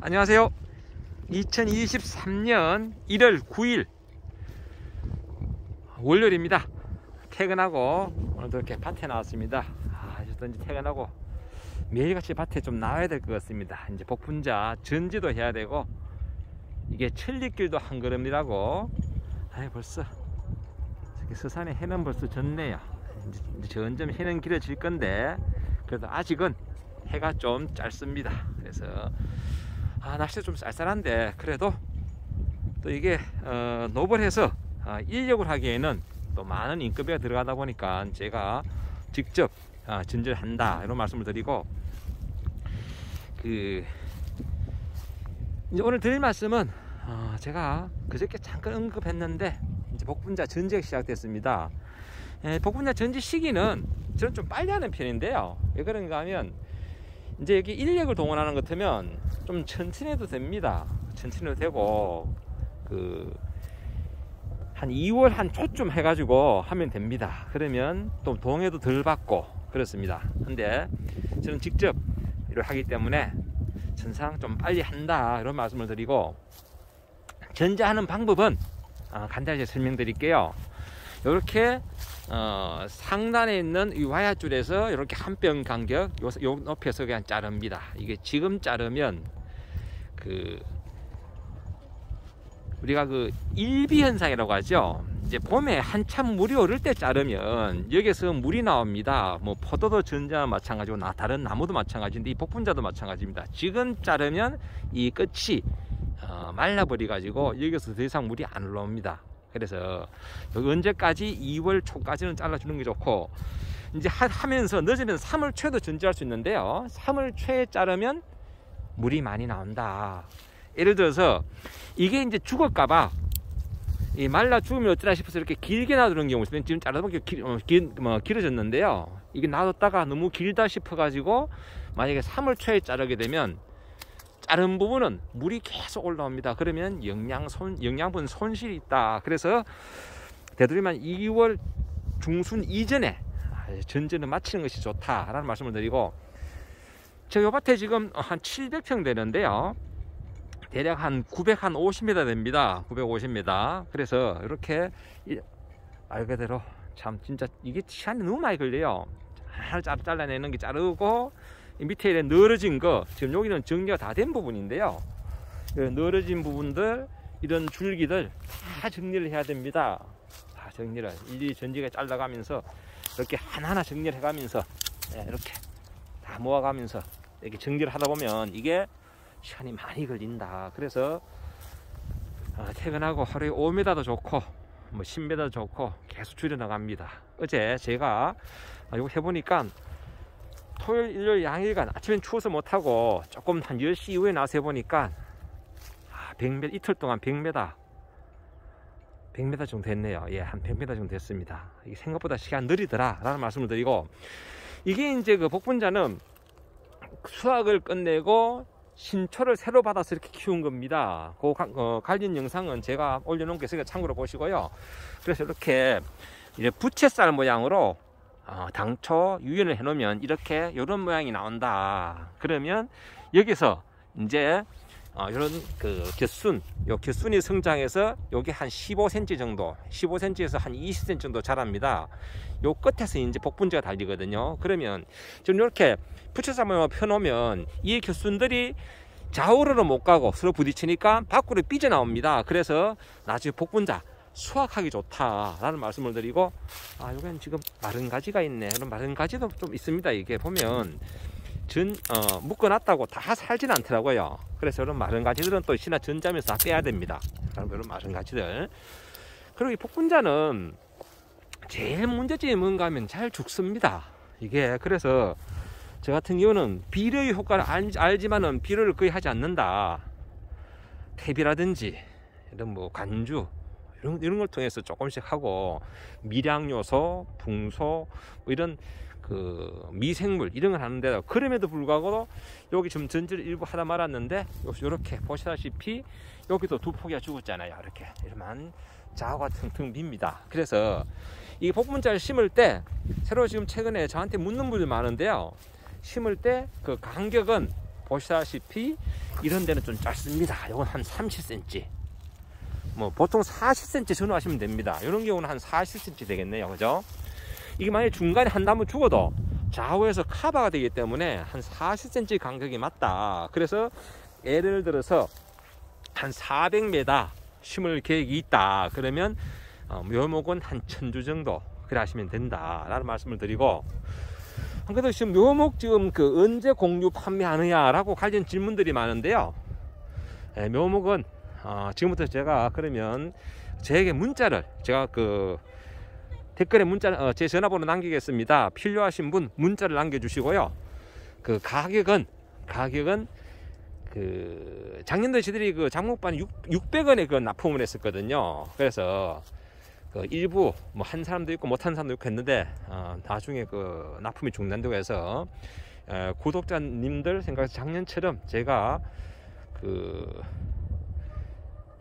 안녕하세요. 2023년 1월 9일 월요일입니다. 퇴근하고 오늘도 이렇게 밭에 나왔습니다. 어쩐지 퇴근하고 매일같이 밭에 좀 나와야 될 것 같습니다. 이제 복분자 전지도 해야 되고, 이게 천리길도 한 걸음이라고. 벌써 서산에 해는 벌써 졌네요. 이제 점점 해는 길어질 건데, 그래도 아직은 해가 좀 짧습니다. 그래서 날씨가 좀 쌀쌀한데, 그래도 또 이게 노벌해서 인력을 하기에는 또 많은 인건비가 들어가다 보니까 제가 직접 전지를 한다, 이런 말씀을 드리고, 이제 오늘 드릴 말씀은 제가 그저께 잠깐 언급했는데, 이제 복분자 전지가 시작됐습니다. 복분자 전지 시기는 저는 좀 빨리 하는 편인데요. 왜 그런가 하면, 이제 여기 인력을 동원하는 것 같으면 좀 천천히 해도 됩니다. 천천히 해도 되고, 한 2월 한 초쯤 해가지고 하면 됩니다. 그러면 또 동해도 덜 받고 그렇습니다. 근데 저는 직접 일을 하기 때문에 전상 좀 빨리 한다, 이런 말씀을 드리고, 전지하는 방법은 간단히 설명드릴게요. 이렇게 상단에 있는 이 와야줄에서 이렇게 한 뼘 간격, 요 높이에서 그냥 자릅니다. 이게 지금 자르면 우리가 일비 현상이라고 하죠. 이제 봄에 한참 물이 오를 때 자르면 여기서 물이 나옵니다. 뭐 포도도 전지와 마찬가지고 다른 나무도 마찬가지인데, 이 복분자도 마찬가지입니다. 지금 자르면 이 끝이 말라버려 가지고 여기서 더 이상 물이 안 올라옵니다. 그래서 여기 언제까지 2월 초까지는 잘라주는 게 좋고, 이제 하면서 늦으면 3월 초에도 전지할 수 있는데요, 3월 초에 자르면 물이 많이 나온다. 예를 들어서 이게 이제 죽을까봐, 이 말라 죽으면 어쩌나 싶어서 이렇게 길게 놔두는 경우 있으면, 지금 자르다 보니까 길어졌는데요, 이게 놔뒀다가 너무 길다 싶어 가지고 만약에 3월 초에 자르게 되면 자른 부분은 물이 계속 올라옵니다. 그러면 영양분 손실이 있다. 그래서 되도록이면 2월 중순 이전에 전지는 마치는 것이 좋다라는 말씀을 드리고, 제가 이 밭에 지금 한 700평 되는데요, 대략 한 950m 됩니다. 950m. 그래서 이렇게 말 그대로 참 진짜 이게 시간이 너무 많이 걸려요. 하나 잘라내는 게 자르고, 이 밑에 늘어진 거, 지금 여기는 정리가 다 된 부분인데요, 늘어진 부분들, 이런 줄기들 다 정리를 해야 됩니다. 다 정리를 일일이 전지가 잘라가면서 이렇게 하나하나 정리를 해가면서, 이렇게 다 모아가면서 이렇게 정리를 하다 보면 이게 시간이 많이 걸린다. 그래서 퇴근하고 하루에 5m도 좋고 뭐 10m도 좋고 계속 줄여 나갑니다. 어제 제가 이거 해보니까 토요일, 일요일 양일간 아침엔 추워서 못하고 조금 한 10시 이후에 나와서 해보니까 100m, 이틀 동안 100m 정도 됐네요. 한 100m 정도 됐습니다. 이게 생각보다 시간 느리더라 라는 말씀을 드리고, 이게 이제 복분자는 수확을 끝내고 신초를 새로 받아서 이렇게 키운 겁니다. 관련 영상은 제가 올려놓은 게 있으니까 참고로 보시고요. 그래서 이렇게 이제 부채살 모양으로 당초 유연을 해 놓으면 이렇게 이런 모양이 나온다. 그러면 여기서 이제 이런 겨순이 성장해서 여기 한 15cm 정도, 15cm에서 한 20cm 정도 자랍니다. 요 끝에서 이제 복분자가 달리거든요. 그러면 지금 이렇게 부채살 모양을 펴놓으면 이 겨순들이 좌우로는 못 가고 서로 부딪히니까 밖으로 삐져나옵니다. 그래서 나중에 복분자 수확하기 좋다라는 말씀을 드리고, 여기는 지금 마른 가지가 있네. 그럼 마른 가지도 좀 있습니다. 이게 보면 묶어놨다고 다 살진 않더라고요. 그래서 이런 마른 가지들은 또 신나 전자면서 다 빼야 됩니다. 이런 마른 가지들. 그리고 이 복분자는 제일 문제점이 뭔가 하면 잘 죽습니다. 이게 그래서 저 같은 경우는 비료의 효과를 알지만은 비료를 거의 하지 않는다. 퇴비라든지 이런 관주 이런 걸 통해서 조금씩 하고, 미량 요소, 붕소 이런 미생물 이런 걸 하는데, 그럼에도 불구하고 여기 좀 전지를 일부 하다 말았는데, 이렇게 보시다시피 여기도 두 포기가 죽었잖아요. 이렇게 이러면 자아가 텅텅 빕니다. 그래서 이 복분자를 심을 때 새로 지금 최근에 저한테 묻는 분들 많은데요, 심을 때 그 간격은 보시다시피 이런 데는 좀 짧습니다. 이건 한 30cm. 뭐 보통 40cm 전후하시면 됩니다. 이런 경우는 한 40cm 되겠네요. 그죠? 이게 만약에 중간에 한 나무 죽어도 좌우에서 커버가 되기 때문에 한 40cm 간격이 맞다. 그래서 예를 들어서 한 400m 심을 계획이 있다. 그러면 묘목은 한 1000주 정도 그래 하시면 된다 라는 말씀을 드리고, 그래도 지금 묘목 지금 그 언제 공유 판매하느냐 라고 관련 질문들이 많은데요. 묘목은 지금부터 제가 그러면 저에게 문자를, 제가 그 댓글에 문자, 제 전화번호 남기겠습니다. 필요하신 분 문자를 남겨주시고요. 그 가격은 그 작년도에 저희들이 그 장목반 600원에 그 납품을 했었거든요. 그래서 그 일부 뭐 한 사람도 있고 못한 사람도 있고 했는데 나중에 그 납품이 중단되고 해서 구독자님들 생각해서 작년처럼 제가 그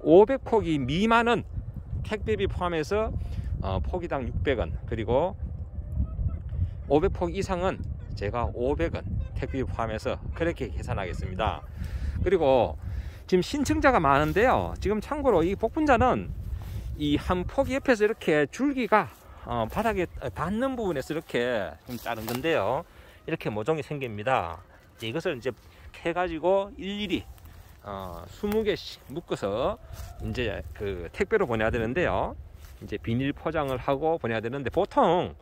500포기 미만은 택배비 포함해서 포기당 600원, 그리고 500포기 이상은 제가 500원 택배비 포함해서 그렇게 계산하겠습니다. 그리고 지금 신청자가 많은데요. 지금 참고로 이 복분자는 이 한 포기 옆에서 이렇게 줄기가 바닥에 닿는 부분에서 이렇게 좀 자른 건데요. 이렇게 모종이 생깁니다. 이것을 이제 해가지고 일일이 20개씩 묶어서 이제 그 택배로 보내야 되는데요. 이제 비닐 포장을 하고 보내야 되는데, 보통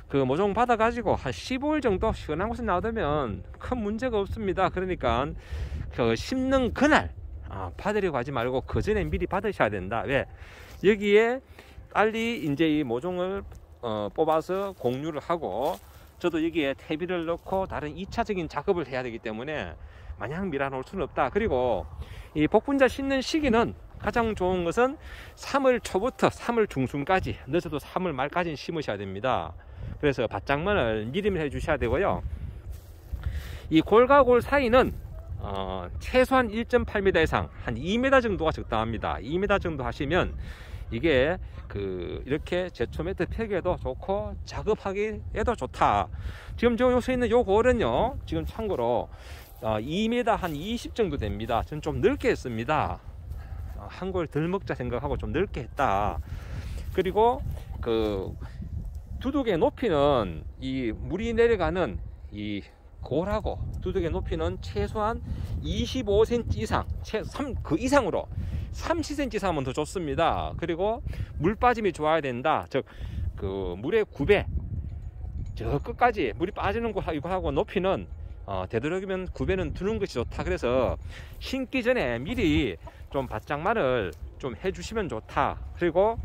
그 모종 받아 가지고 한 15일 정도 시원한 곳에 놔두면 큰 문제가 없습니다. 그러니까 그 심는 그날 받으려고 하지 말고 그 전에 미리 받으셔야 된다. 왜? 여기에 빨리 이제 이 모종을 뽑아서 공유를 하고, 저도 여기에 퇴비를 넣고 다른 2차적인 작업을 해야 되기 때문에 마냥 밀어놓을 수는 없다. 그리고 이 복분자 심는 시기는 가장 좋은 것은 3월 초부터 3월 중순까지, 늦어도 3월 말까지 심으셔야 됩니다. 그래서 밭장만을 미리미리 해 주셔야 되고요. 이 골과 골 사이는 최소한 1.8m 이상, 한 2m 정도가 적당합니다. 2m 정도 하시면 이게 그 이렇게 제초매트 펴기에도 좋고 작업하기에도 좋다. 지금 저 요새 있는 요 골은요, 지금 참고로 2m 한 20 정도 됩니다. 저는 좀 넓게 했습니다. 한 골 덜 먹자 생각하고 좀 넓게 했다. 그리고 그 두둑의 높이는 이 물이 내려가는 이 골하고 두둑의 높이는 최소한 25cm 이상, 그 이상으로 30cm 이상 하면 더 좋습니다. 그리고 물 빠짐이 좋아야 된다. 즉 그 물의 9배, 저 끝까지 물이 빠지는 곳하고 높이는 되도록이면 9배는 두는 것이 좋다. 그래서 심기 전에 미리 좀 밭장만을 좀 해주시면 좋다. 그리고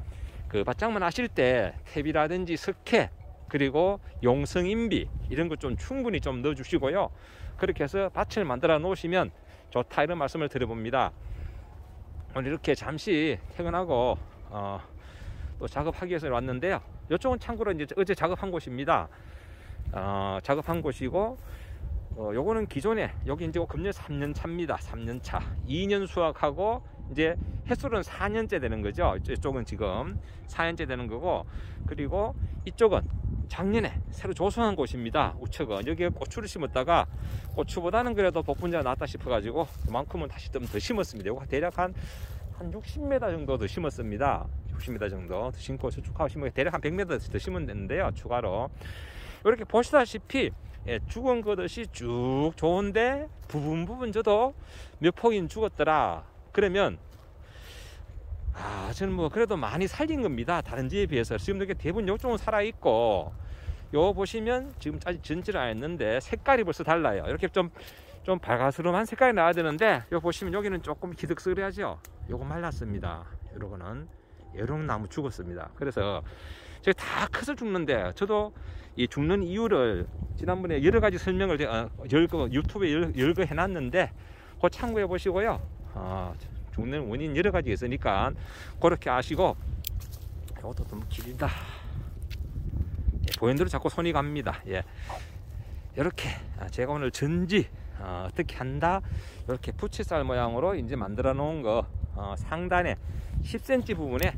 그 밭장만 하실 때 퇴비라든지 석회, 그리고 용성인비 이런 것 좀 충분히 좀 넣어 주시고요. 그렇게 해서 밭을 만들어 놓으시면 좋다, 이런 말씀을 드려봅니다. 오늘 이렇게 잠시 퇴근하고 또 작업하기 위해서 왔는데요. 이쪽은 참고로 이제 어제 작업한 곳입니다. 작업한 곳이고, 요거는 기존에 여기 이제 금년 3년 차입니다. 3년 차. 2년 수확하고 이제 햇술은 4년째 되는 거죠. 이쪽은 지금 4년째 되는 거고, 그리고 이쪽은 작년에 새로 조성한 곳입니다. 우측은 여기에 고추를 심었다가 고추보다는 그래도 복분자가 낫다 싶어 가지고 그만큼은 다시 좀 더 심었습니다. 요거 대략 한 60m 정도 더 심었습니다. 60m 정도 더 심고 저축하고 심으면 대략 한 100m 더 심으면 되는데요. 추가로 이렇게 보시다시피 죽은 거듯이 쭉 좋은데 부분 저도 몇 폭인 죽었더라. 그러면 저는 뭐 그래도 많이 살린 겁니다. 다른 지에 비해서. 지금 이렇게 대부분 요쪽은 살아있고, 요 보시면 지금 아직 전지를 안 했는데 색깔이 벌써 달라요. 이렇게 좀 밝아스름한 색깔이 나야 되는데, 요 보시면 여기는 조금 기득스레하죠. 요거 말랐습니다. 요거는 요런 나무 죽었습니다. 그래서 제가 다 커서 죽는데, 저도 이 죽는 이유를 지난번에 여러 가지 설명을 유튜브에 여러 거 해놨는데 그거 참고해 보시고요. 죽는 원인 여러 가지 있으니까 그렇게 아시고, 이것도 너무 길다. 보현대로 자꾸 손이 갑니다. 이렇게 제가 오늘 전지 어떻게 한다, 이렇게 부채살 모양으로 이제 만들어 놓은 거 상단에 10cm 부분에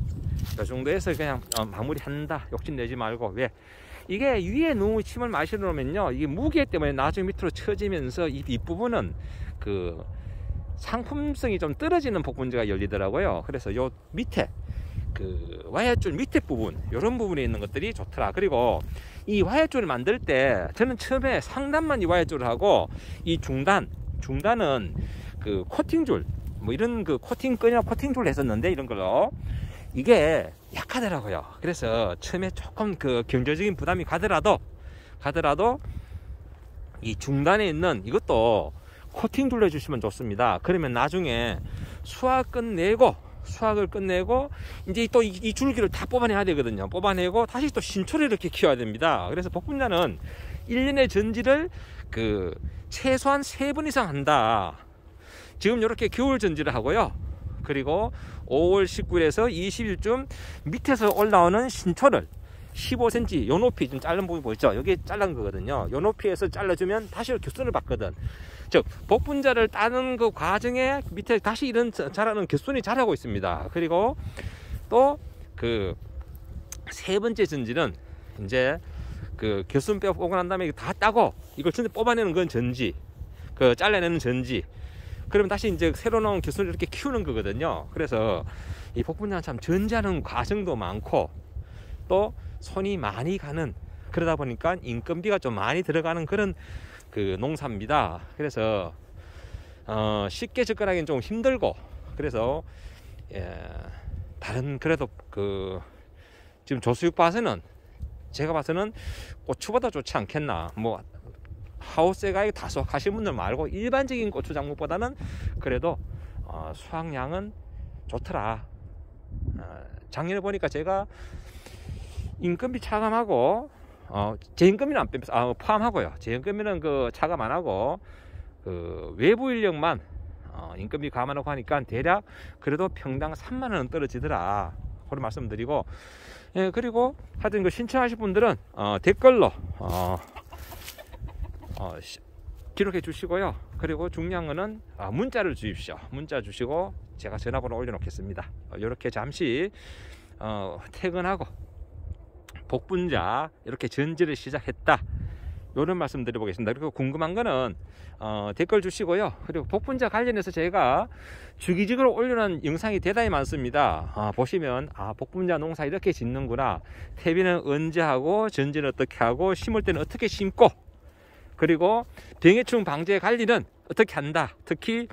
이 정도에서 그냥 마무리 한다. 욕심 내지 말고. 왜? 이게 위에 너무 침을 많이 실어놓으면요, 이게 무게 때문에 나중에 밑으로 처지면서 이 뒷부분은 그 상품성이 좀 떨어지는 복분자가 열리더라고요. 그래서 요 밑에 그 와이어줄 밑에 부분, 이런 부분에 있는 것들이 좋더라. 그리고 이 와이어줄을 만들 때 저는 처음에 상단만 이 와이어줄을 하고, 이 중단은 그 코팅줄, 뭐 이런 그 코팅끈이나 코팅줄을 했었는데, 이런 걸로 이게 약하더라고요. 그래서 처음에 조금 그 경제적인 부담이 가더라도 이 중단에 있는 이것도 코팅줄로 해주시면 좋습니다. 그러면 나중에 수확을 끝내고 이제 또 이 줄기를 다 뽑아내야 되거든요. 뽑아내고 다시 또 신초를 이렇게 키워야 됩니다. 그래서 복분자는 1년의 전지를 그 최소한 3번 이상 한다. 지금 이렇게 겨울 전지를 하고요. 그리고 5월 19일에서 20일쯤 밑에서 올라오는 신초를 15cm 요 높이 좀 자른 부분 보이죠? 여기 잘란 거거든요. 요 높이에서 잘라주면 다시 겨순을 받거든. 즉 복분자를 따는 그 과정에 밑에 다시 이런 자라는 겨순이 자라고 있습니다. 그리고 또 그 세 번째 전지는 이제 그 겨순 빼고 난 다음에 다 따고 이걸 전체 뽑아내는 건 전지, 그 잘라내는 전지. 그러면 다시 이제 새로 나온 겨순을 이렇게 키우는 거거든요. 그래서 이 복분자는 참 전지하는 과정도 많고 또 손이 많이 가는, 그러다 보니까 인건비가 좀 많이 들어가는 그런 그 농사입니다. 그래서 쉽게 접근하기는 좀 힘들고, 그래서 다른 그래도 그 지금 조수육 봐서는 제가 봐서는 고추보다 좋지 않겠나. 뭐 하우스에 다소 가신 분들 말고 일반적인 고추 작물보다는 그래도 수확량은 좋더라. 작년에 보니까 제가 인건비 차감하고 제 인건비는 안 빼면서 포함하고요. 제 인건비는 그 차감 안 하고 그 외부 인력만 인건비 감안하고 하니까 대략 그래도 평당 3만 원은 떨어지더라. 그런 말씀드리고, 예, 그리고 하여튼 그 신청하실 분들은 댓글로 기록해 주시고요. 그리고 중요한 거는 문자를 주십시오. 문자 주시고 제가 전화번호 올려놓겠습니다. 이렇게 잠시 퇴근하고 복분자 이렇게 전지를 시작했다, 이런 말씀 드려보겠습니다. 그리고 궁금한 거는 댓글 주시고요. 그리고 복분자 관련해서 제가 주기적으로 올려놓은 영상이 대단히 많습니다. 보시면 복분자 농사 이렇게 짓는구나, 퇴비는 언제 하고 전지는 어떻게 하고 심을 때는 어떻게 심고, 그리고 병해충 방제 관리는 어떻게 한다. 특히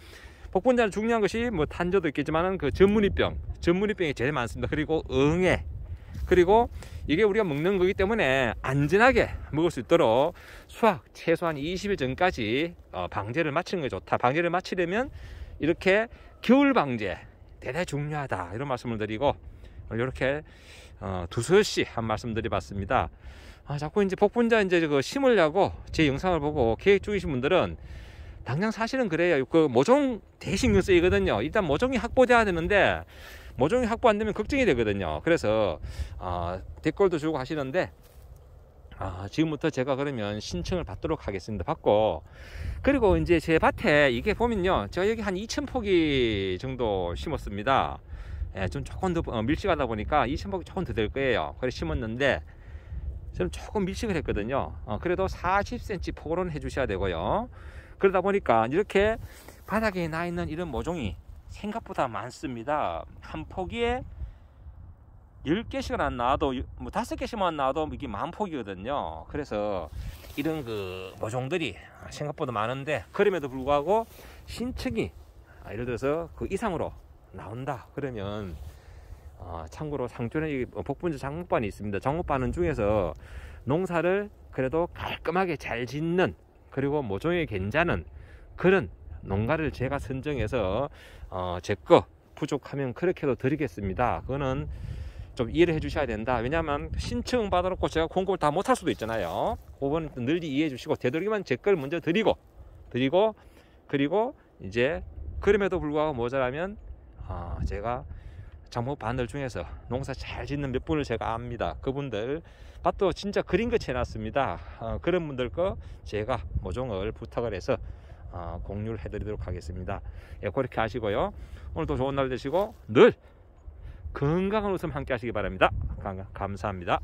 복분자는 중요한 것이 뭐 탄저도 있겠지만은 그 전문이병이 제일 많습니다. 그리고 응애, 그리고 이게 우리가 먹는 거기 때문에 안전하게 먹을 수 있도록 수확 최소한 20일 전까지 방제를 마치는 게 좋다. 방제를 마치려면 이렇게 겨울 방제 대단히 중요하다, 이런 말씀을 드리고 이렇게 두서시 한 말씀 드려봤습니다. 자꾸 이제 복분자 이제 그거 심으려고 제 영상을 보고 계획 중이신 분들은 당장 사실은 그래요. 그 모종 되게 신경 쓰이거든요. 일단 모종이 확보돼야 되는데 모종이 확보 안 되면 걱정이 되거든요. 그래서 댓글도 주고 하시는데 지금부터 제가 그러면 신청을 받도록 하겠습니다. 받고, 그리고 이제 제 밭에 이게 보면요, 제가 여기 한 2,000포기 정도 심었습니다. 좀 조금 더 밀식하다 보니까 2,000포기 조금 더 될 거예요. 그래서 심었는데 저는 조금 밀식을 했거든요. 그래도 40cm 폭으로는 해주셔야 되고요. 그러다 보니까 이렇게 바닥에 나 있는 이런 모종이 생각보다 많습니다. 한 포기에 10개씩은 안 나와도 뭐 5개씩만 나와도 이게 만 포기거든요. 그래서 이런 그 모종들이 생각보다 많은데, 그럼에도 불구하고 신청이 예를 들어서 그 이상으로 나온다 그러면 참고로 상촌에 복분자 작목반이 있습니다. 작목반은 중에서 농사를 그래도 깔끔하게 잘 짓는, 그리고 모종이 괜찮은 그런 농가를 제가 선정해서 제 거 부족하면 그렇게도 드리겠습니다. 그거는 좀 이해를 해 주셔야 된다. 왜냐하면 신청 받아놓고 제가 공급을 다 못할 수도 있잖아요. 그건 늘 이해해 주시고, 되도록이면 제 걸 먼저 드리고 그리고 이제 그럼에도 불구하고 모자라면 제가 작목반들 중에서 농사 잘 짓는 몇 분을 제가 압니다. 그분들 밭도 진짜 그린같이 해놨습니다. 그런 분들 거 제가 모종을 부탁을 해서 공유를 해드리도록 하겠습니다. 예, 그렇게 하시고요. 오늘도 좋은 날 되시고 늘 건강한 웃음 함께 하시기 바랍니다. 감사합니다.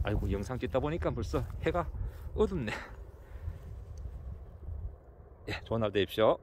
아이고, 영상 찍다 보니까 벌써 해가 어둡네. 예, 좋은 날 되십시오.